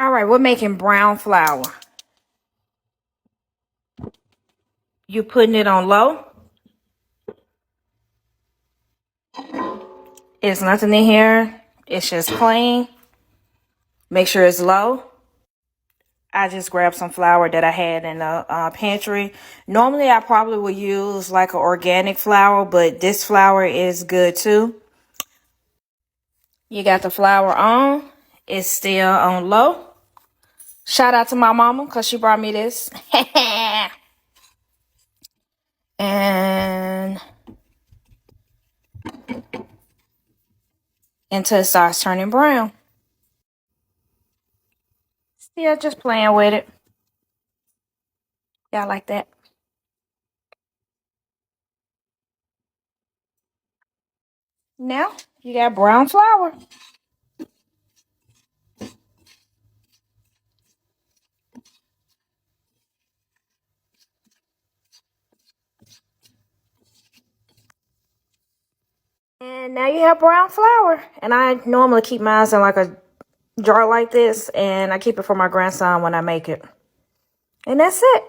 All right, we're making brown flour. You're putting it on low. There's nothing in here. It's just plain. Make sure it's low. I just grabbed some flour that I had in the pantry. Normally, I probably would use like an organic flour, but this flour is good too. You got the flour on. It's still on low. Shout out to my mama because she brought me this. And until it starts turning brown. Still just playing with it. Y'all like that? Now you got brown flour. And now you have brown flour. And I normally keep mine in like a jar like this. And I keep it for my grandson when I make it. And that's it.